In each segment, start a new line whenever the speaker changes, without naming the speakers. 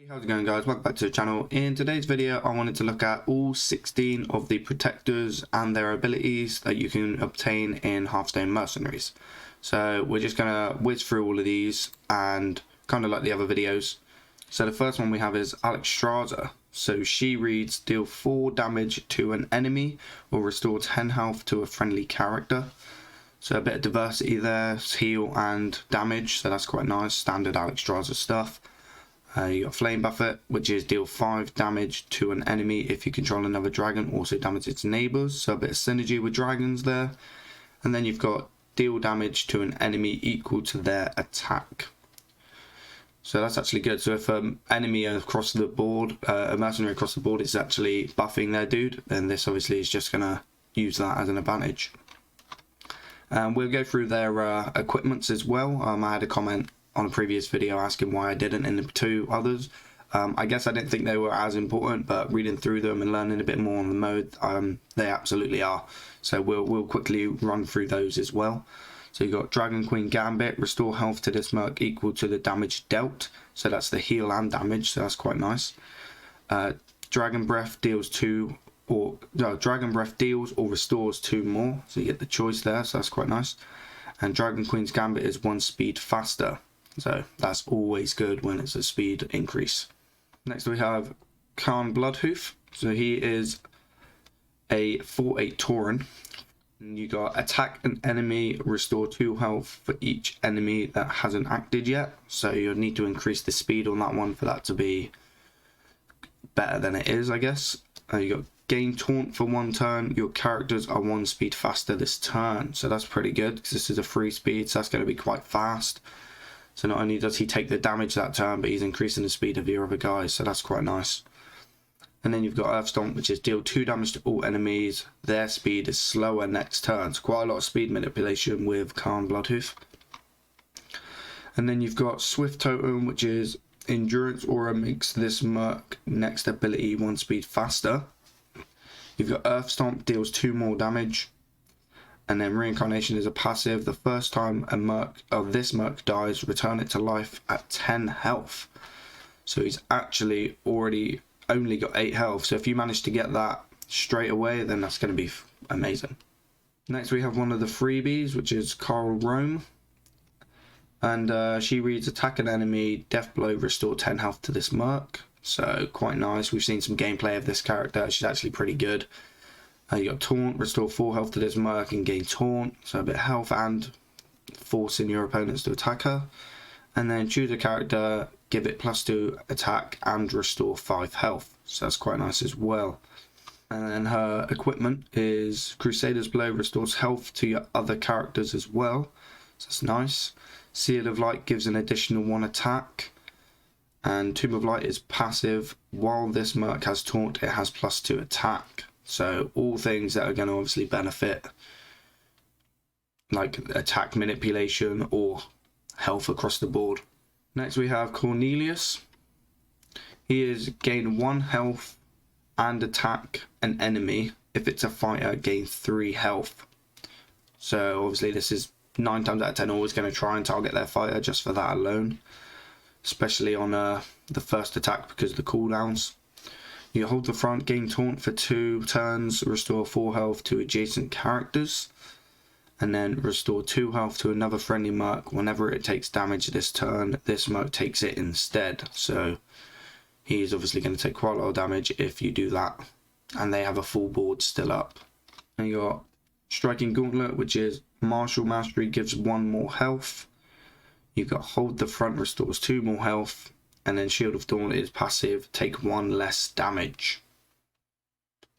How's it going, guys? Welcome back to the channel. In today's video I wanted to look at all 16 of the protectors and their abilities that you can obtain in Hearthstone Mercenaries. So we're just gonna whiz through all of these and kind of like the other videos. So the first one we have is Alexstrasza. So she reads, deal 4 damage to an enemy or restore 10 health to a friendly character. So a bit of diversity there, heal and damage, so that's quite nice, standard Alexstrasza stuff. You got Flame Buffet, which is deal 5 damage to an enemy if you control another dragon, also damage its neighbours, so a bit of synergy with dragons there. And then you've got deal damage to an enemy equal to their attack. So that's actually good. So if an enemy across the board, a mercenary across the board is actually buffing their dude, then this obviously is just going to use that as an advantage. We'll go through their equipments as well. I had a comment on a previous video asking why I didn't in the two others. I guess I didn't think they were as important, but reading through them and learning a bit more on the mode, they absolutely are. So we'll quickly run through those as well. So you've got Dragon Queen Gambit, restore health to this merc equal to the damage dealt. So that's the heal and damage, so that's quite nice. Dragon Breath deals 2 or no, Dragon Breath deals or restores 2 more, so you get the choice there, so that's quite nice. And Dragon Queen's Gambit is 1 speed faster, so that's always good when it's a speed increase. Next we have Khan Bloodhoof. So he is a 4/8 Tauren. You got attack an enemy, restore 2 health for each enemy that hasn't acted yet. So you'll need to increase the speed on that one for that to be better than it is, I guess. You got gain taunt for 1 turn. Your characters are 1 speed faster this turn, so that's pretty good because this is a free speed, so that's going to be quite fast. So not only does he take the damage that turn, but he's increasing the speed of your other guys, so that's quite nice. And then you've got Earth Stomp, which is deal 2 damage to all enemies. Their speed is slower next turn, so quite a lot of speed manipulation with Khan Bloodhoof. And then you've got Swift Totem, which is Endurance Aura makes this merc next ability 1 speed faster. You've got Earth Stomp, deals 2 more damage. And then Reincarnation is a passive. The first time a merc of this merc dies, return it to life at 10 health. So he's actually already only got 8 health. So if you manage to get that straight away, then that's going to be amazing. Next we have one of the freebies, which is Coral Rome. And she reads, attack an enemy, death blow, restore 10 health to this merc. So quite nice. We've seen some gameplay of this character. She's actually pretty good. You got Taunt, restore 4 health to this merc and gain Taunt. So a bit of health and forcing your opponents to attack her. And then choose a character, give it +2 attack and restore 5 health. So that's quite nice as well. And then her equipment is Crusader's Blow, restores health to your other characters as well. So that's nice. Seal of Light gives an additional 1 attack. And Tomb of Light is passive. While this merc has Taunt, it has +2 attack. So all things that are going to obviously benefit, like attack manipulation or health across the board. Next we have Cornelius. He is gain 1 health and attack an enemy. If it's a fighter, gain 3 health. So obviously this is 9 times out of 10 always going to try and target their fighter just for that alone. Especially on the first attack because of the cooldowns. You hold the front, gain Taunt for 2 turns, restore 4 health to adjacent characters. And then restore 2 health to another friendly merc. Whenever it takes damage this turn, this merc takes it instead. So he's obviously going to take quite a lot of damage if you do that. And they have a full board still up. And you got Striking Gauntlet, which is Martial Mastery, gives 1 more health. You've got Hold the Front, restores 2 more health. And then Shield of Dawn is passive, take 1 less damage.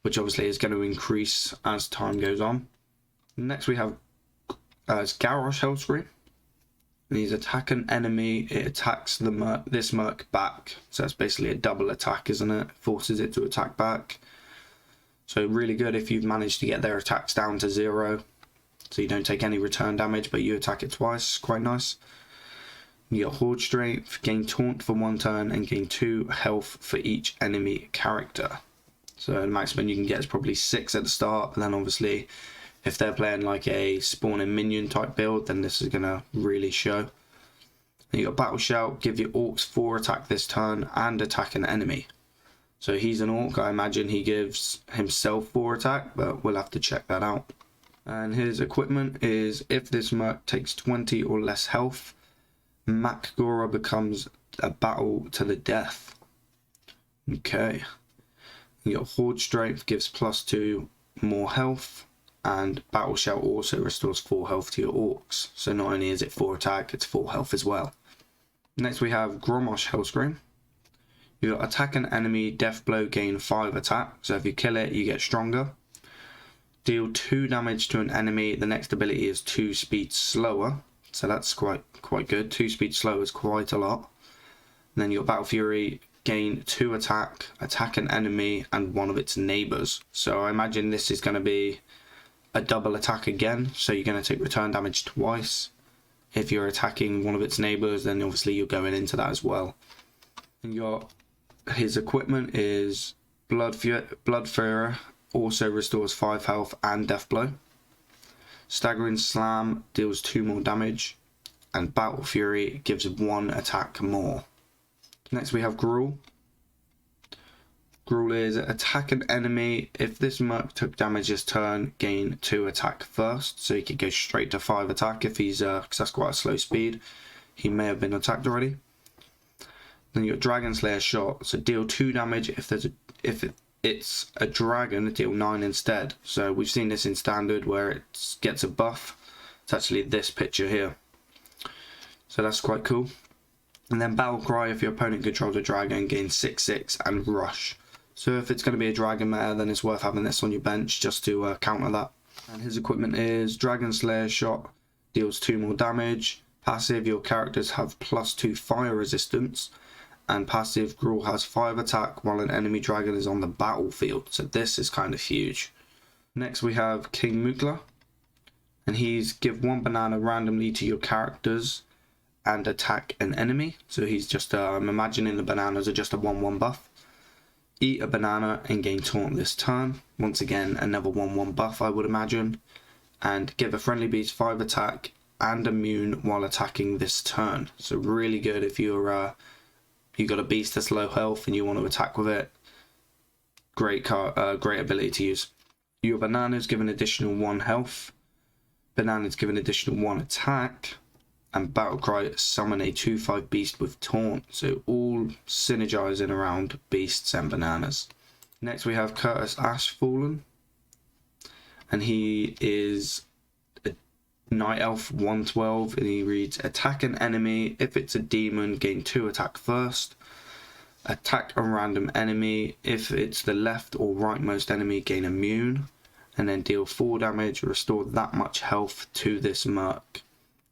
Which obviously is going to increase as time goes on. Next we have Garrosh Hellscream. He's attack an enemy, it attacks this merc back. So that's basically a double attack, isn't it? Forces it to attack back. So really good if you've managed to get their attacks down to 0. So you don't take any return damage, but you attack it twice. Quite nice. You got Horde Strength, gain Taunt for 1 turn and gain 2 health for each enemy character. So the maximum you can get is probably 6 at the start, but then obviously if they're playing like a spawn and minion type build, then this is going to really show. Then you got Battle Shout, give your orcs 4 attack this turn and attack an enemy. So he's an orc, I imagine he gives himself 4 attack, but we'll have to check that out. And his equipment is, if this merc takes 20 or less health, Makgora becomes a battle to the death. Okay. You got Horde Strength, gives +2 more health, and Battle Shout also restores 4 health to your orcs. So not only is it 4 attack, it's 4 health as well. Next we have Grommash Hellscream. You got attack an enemy, death blow, gain 5 attack. So if you kill it, you get stronger. Deal 2 damage to an enemy. The next ability is 2 speed slower. So that's quite good. 2 speed slower is quite a lot. And then you got Battle Fury, gain 2 attack, attack an enemy and one of its neighbours. So I imagine this is going to be a double attack again. So you're going to take return damage twice. If you're attacking one of its neighbours, then obviously you're going into that as well. And his equipment is Blood Fury, also restores 5 health and death blow. Staggering Slam deals 2 more damage, and Battle Fury gives 1 attack more. Next we have Gruul. Gruul is attack an enemy. If this merc took damage this turn, gain 2 attack first. So he could go straight to 5 attack if he's, because that's quite a slow speed. He may have been attacked already. Then you got Dragon Slayer Shot. So deal 2 damage if it's a dragon, deal 9 instead. So we've seen this in standard where it gets a buff. It's actually this picture here. So that's quite cool. And then Battle Cry, if your opponent controls a dragon, gains 6/6 and Rush. So if it's going to be a dragon meta, then it's worth having this on your bench just to counter that. And his equipment is Dragon Slayer Shot, deals 2 more damage. Passive, your characters have +2 fire resistance. And passive, Gruul has 5 attack while an enemy dragon is on the battlefield. So this is kind of huge. Next we have King Mukla. And he's give 1 banana randomly to your characters and attack an enemy. So he's just, I'm imagining the bananas are just a 1/1 buff. Eat a banana and gain taunt this turn. Once again, another 1/1 buff I would imagine. And give a friendly beast 5 attack and immune while attacking this turn. So really good if you're you got a beast that's low health and you want to attack with it. Great ability to use. Your bananas give an additional 1 health. Bananas give an additional 1 attack. And Battle Cry, summon a 2/5 beast with taunt. So all synergizing around beasts and bananas. Next we have Curtis Ashfallen. And he is a Night Elf 1/12, and he reads attack an enemy. If it's a demon, gain 2 attack first. Attack a random enemy. If it's the left or rightmost enemy, gain immune. And then deal 4 damage, restore that much health to this merc.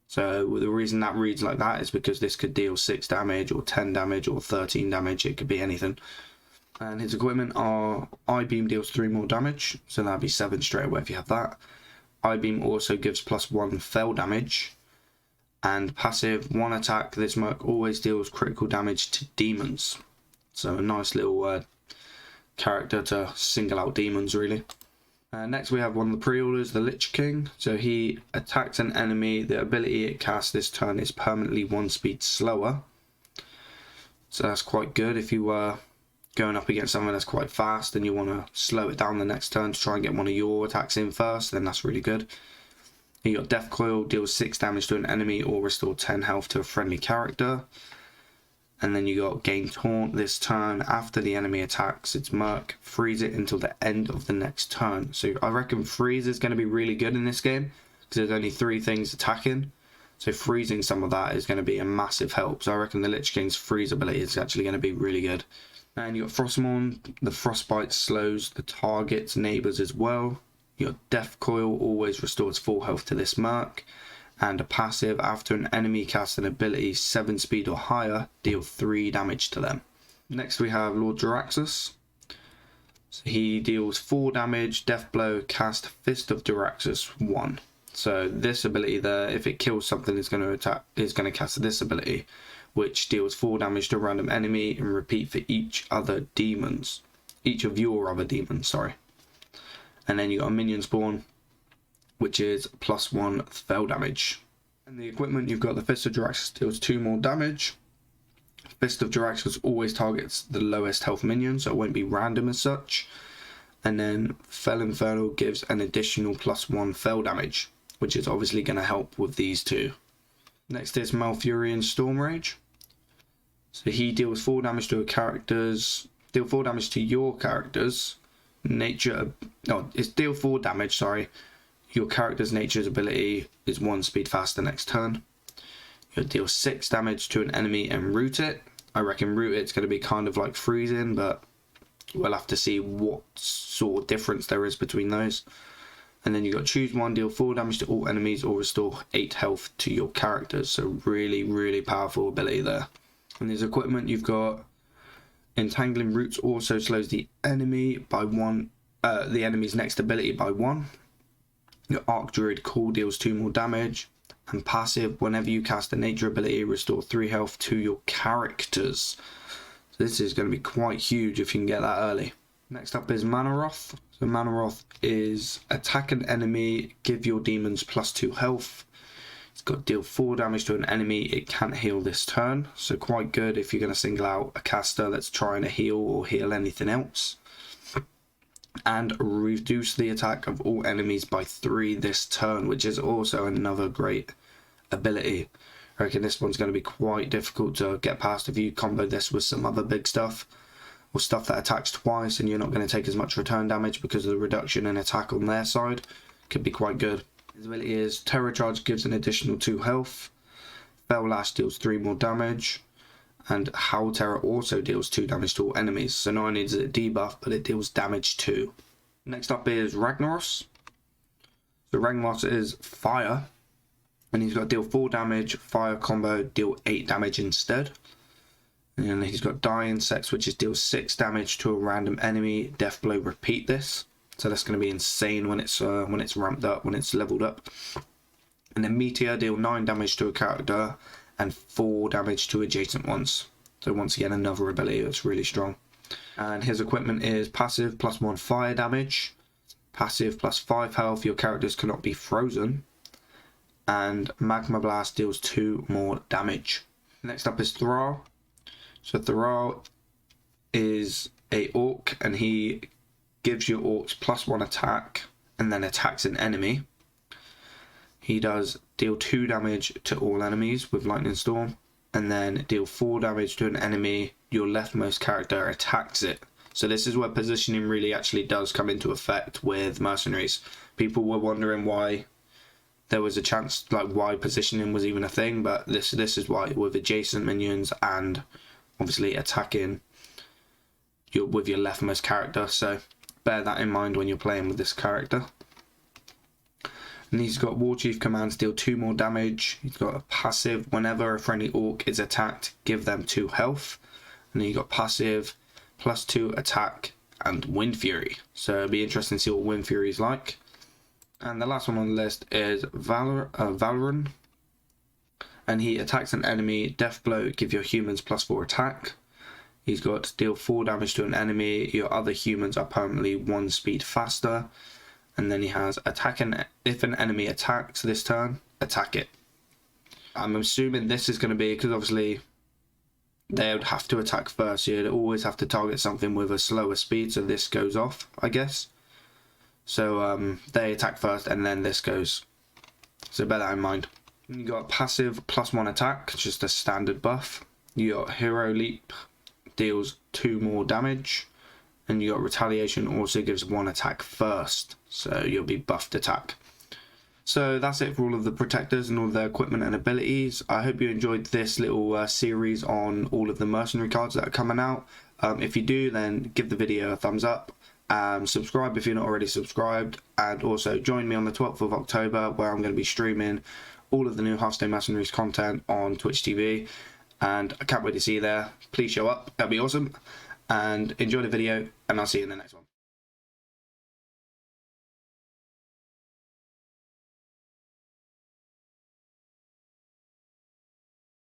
So the reason that reads like that is because this could deal 6 damage or 10 damage or 13 damage. It could be anything. And his equipment are I-Beam deals 3 more damage. So that'd be 7 straight away if you have that. I-Beam also gives +1 fell damage. And passive, 1 attack. This merc always deals critical damage to demons. So a nice little character to single out demons really. Next we have one of the pre-orders, the Lich King. So he attacks an enemy. The ability it casts this turn is permanently 1 speed slower. So that's quite good if you are going up against someone that's quite fast and you want to slow it down the next turn to try and get one of your attacks in first, then that's really good. You got Death Coil, deals 6 damage to an enemy or restore 10 health to a friendly character. And then you got Gain Taunt this turn. After the enemy attacks its merc, freeze it until the end of the next turn. So I reckon freeze is going to be really good in this game because there's only 3 things attacking. So freezing some of that is going to be a massive help. So I reckon the Lich King's freeze ability is actually going to be really good. And you got Frostmourne. The Frostbite slows the target's neighbours as well. You got Death Coil, always restores 4 health to this merc. And a passive, after an enemy casts an ability 7 speed or higher, deal 3 damage to them. Next we have Lord Jaraxxus. So he deals 4 damage, Death Blow, cast Fist of Jaraxxus 1. So this ability there, if it kills something, is going to cast this ability, which deals 4 damage to a random enemy and repeat for each of your other demons, sorry. And then you got a minion spawn, which is +1 spell damage. And the equipment, you've got the Fist of Jaraxxus, deals 2 more damage. Fist of Jaraxxus always targets the lowest health minion, so it won't be random as such. And then Fell Infernal gives an additional +1 fell damage, which is obviously going to help with these two. Next is Malfurion Storm Rage. So he deals 4 damage to your character's nature. No, it's deal 4 damage, sorry. Your character's nature's ability is 1 speed faster next turn. You'll deal 6 damage to an enemy and root it. I reckon root it's going to be kind of like freezing, but we'll have to see what sort of difference there is between those. And then you got choose one, deal 4 damage to all enemies or restore 8 health to your characters. So really, really powerful ability there. And there's equipment, you've got Entangling Roots also slows the enemy by 1, the enemy's next ability by 1. Your Arc Druid Call deals 2 more damage. And passive, whenever you cast a nature ability, restore 3 health to your characters. So this is going to be quite huge if you can get that early. Next up is Manoroth. So Manoroth is attack an enemy, give your demons +2 health. It's got deal 4 damage to an enemy, it can't heal this turn. So quite good if you're going to single out a caster that's trying to heal or heal anything else. And reduce the attack of all enemies by 3 this turn, which is also another great ability. I reckon this one's going to be quite difficult to get past if you combo this with some other big stuff, or stuff that attacks twice and you're not going to take as much return damage because of the reduction in attack on their side. Could be quite good. His ability is Terror Charge gives an additional 2 health, Fell Lash deals 3 more damage, and Howl Terror also deals 2 damage to all enemies. So not only does it debuff, but it deals damage too. Next up is Ragnaros. So Ragnaros is fire, and he's got deal 4 damage, fire combo, deal 8 damage instead. And he's got Die Insects, which is deal 6 damage to a random enemy. Death Blow, repeat this. So that's going to be insane when it's ramped up, when it's leveled up. And then Meteor, deal 9 damage to a character and 4 damage to adjacent ones. So once again, another ability that's really strong. And his equipment is passive +1 fire damage, passive +5 health, your characters cannot be frozen, and Magma Blast deals 2 more damage. Next up is Thrall. So Thrall is a orc, and he gives your orcs +1 attack and then attacks an enemy. He does deal 2 damage to all enemies with Lightning Storm, and then deal 4 damage to an enemy. Your leftmost character attacks it. So this is where positioning really actually does come into effect with Mercenaries. People were wondering why there was a chance, like why positioning was even a thing, but this is why, with adjacent minions and obviously attacking with your leftmost character. So bear that in mind when you're playing with this character. And he's got War Chief commands, deal 2 more damage. He's got a passive, whenever a friendly orc is attacked, give them 2 health. And then you got passive, +2 attack, and Wind Fury. So it'll be interesting to see what Wind Fury is like. And the last one on the list is Valorant. And he attacks an enemy, Death Blow, give your humans +4 attack. He's got deal 4 damage to an enemy, your other humans are permanently 1 speed faster. And then he has attack, and if an enemy attacks this turn, attack it. I'm assuming this is going to be, because obviously they would have to attack first, so you'd always have to target something with a slower speed, so this goes off, I guess. So they attack first and then this goes. So bear that in mind. You got passive +1 attack, just a standard buff. You got Hero Leap, deals 2 more damage. And you got Retaliation, also gives 1 attack first, so you'll be buffed attack. So that's it for all of the protectors and all their equipment and abilities. I hope you enjoyed this little series on all of the mercenary cards that are coming out. If you do, then give the video a thumbs up. Subscribe if you're not already subscribed, and also join me on the 12th of October where I'm going to be streaming all of the new Hearthstone Mercenaries content on Twitch TV, and I can't wait to see you there. Please show up, that'd be awesome. And enjoy the video, and I'll see you in the next one.